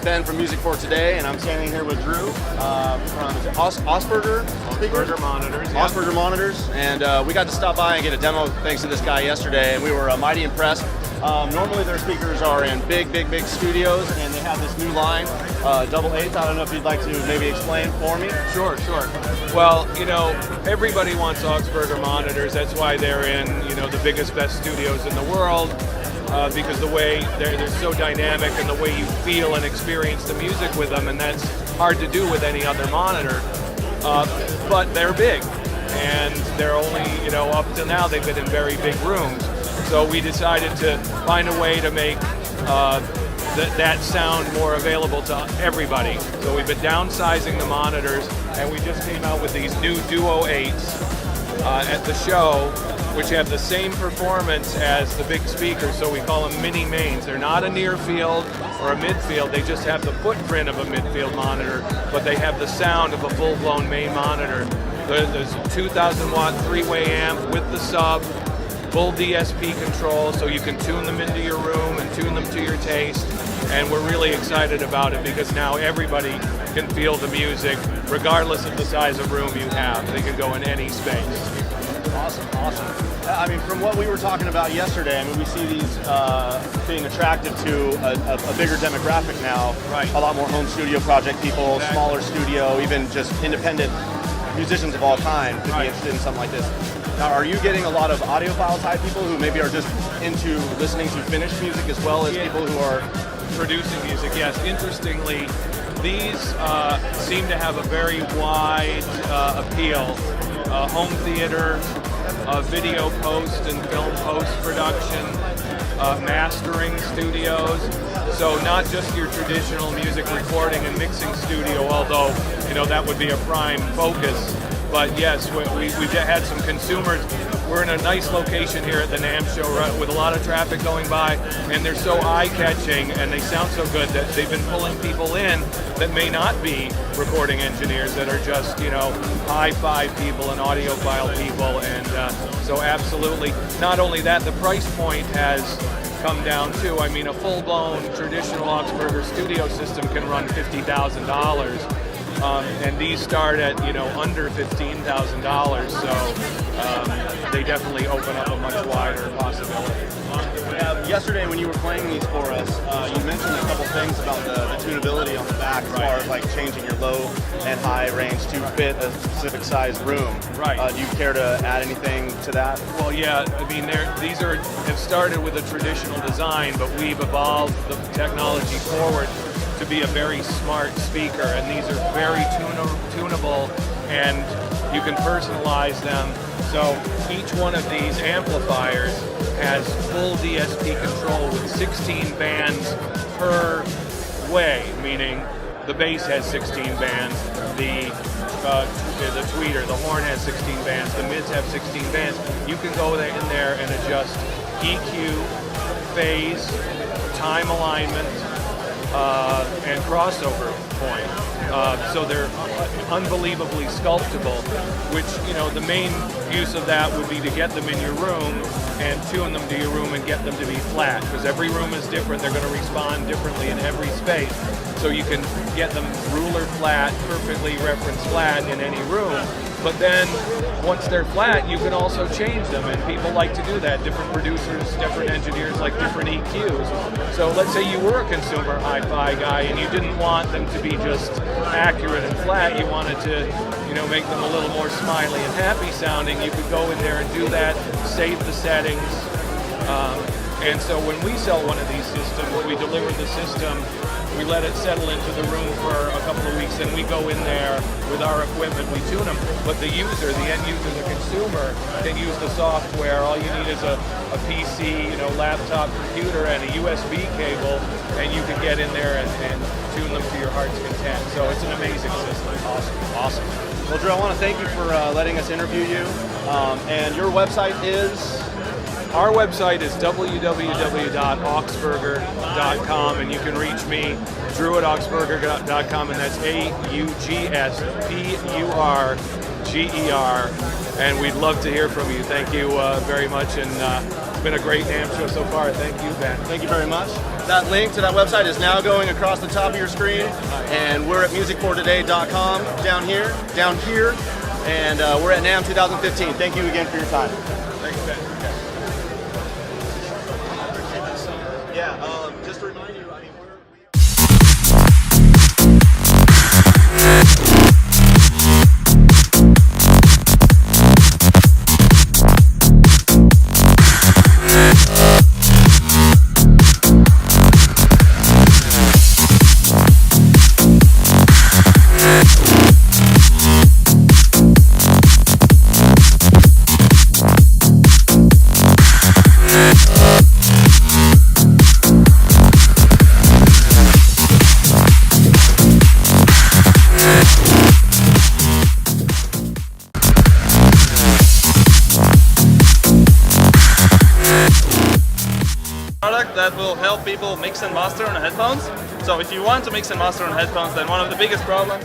Ben from Music for Today, and I'm standing here with Drew from Augspurger Monitors. Yeah. Augspurger Monitors, and we got to stop by and get a demo thanks to this guy yesterday, and we were mighty impressed. Normally their speakers are in big studios, and they have this new line, double eighth. I don't know if you'd like to maybe explain for me. Sure. Well, everybody wants Augspurger monitors. That's why they're in, the biggest, best studios in the world, because the way they're so dynamic and the way you feel and experience the music with them, and that's hard to do with any other monitor. But they're big, and they're only, up to now they've been in very big rooms. So we decided to find a way to make that sound more available to everybody. So we've been downsizing the monitors, and we just came out with these new Duo 8s at the show, which have the same performance as the big speakers, so we call them mini mains. They're not a near field or a midfield, they just have the footprint of a midfield monitor, but they have the sound of a full-blown main monitor. There's a 2,000 watt 3-way amp with the sub, full DSP control, so you can tune them into your room and tune them to your taste. And we're really excited about it because now everybody can feel the music regardless of the size of room you have. They can go in any space. Awesome. I mean, from what we were talking about yesterday, we see these being attractive to a bigger demographic now. Right. A lot more home studio project people, Exactly. Smaller studio, even just independent musicians of all kind could Right. be interested in something like this. Now, are you getting a lot of audiophile type people who maybe are just into listening to finished music as well as people who are producing music? Yes. Interestingly, these seem to have a very wide appeal. Home theater, video post and film post-production, mastering studios. So not just your traditional music recording and mixing studio, although that would be a prime focus. But yes, we've had some consumers. We're in a nice location here at the NAMM show, right, with a lot of traffic going by, and they're so eye-catching and they sound so good that they've been pulling people in that may not be recording engineers, that are just hi-fi people and audiophile people, and so absolutely. Not only that, the price point has come down too. I mean, a full-blown traditional Augspurger studio system can run $50,000. And these start at under $15,000, so they definitely open up a much wider possibility. Yesterday when you were playing these for us, you mentioned a couple things about the tunability on the back as far as like changing your low and high range to fit a specific size room. Right. Do you care to add anything to that? Well, yeah, I mean, these have started with a traditional design, but we've evolved the technology forward to be a very smart speaker, and these are very tunable, and you can personalize them. So each one of these amplifiers has full DSP control with 16 bands per way, meaning the bass has 16 bands, the tweeter, the horn has 16 bands, the mids have 16 bands. You can go in there and adjust EQ, phase, time alignment, and crossover point. So they're unbelievably sculptable, which, the main use of that would be to get them in your room and tune them to your room and get them to be flat, because every room is different. They're going to respond differently in every space. So you can get them ruler flat, perfectly reference flat in any room. But then once they're flat, you can also change them, and people like to do that. Different producers, different engineers like different EQs. So let's say you were a consumer hi-fi guy and you didn't want them to be just accurate and flat. You wanted to, make them a little more smiley and happy sounding. You could go in there and do that, save the settings. And so when we sell one of these systems, we deliver the system, we let it settle into the room for a couple of weeks, and we go in there with our equipment, we tune them. But the user, the end user, the consumer, can use the software. All you need is a PC, laptop, computer, and a USB cable, and you can get in there and tune them to your heart's content. So it's an amazing system. Awesome. Well, Drew, I want to thank you for letting us interview you. And your website is? Our website is www.augsburger.com, and you can reach me, Drew at augsburger.com, and that's AUGSPURGER, and we'd love to hear from you. Thank you very much, and been a great NAMM show so far. Thank you, Ben. Thank you very much. That link to that website is now going across the top of your screen, and we're at musicfortoday.com down here, and we're at NAMM 2015. Thank you again for your time. Thanks, Ben. Yeah, just to remind you, I mean, product that will help people mix and master on headphones. So if you want to mix and master on headphones, then one of the biggest problems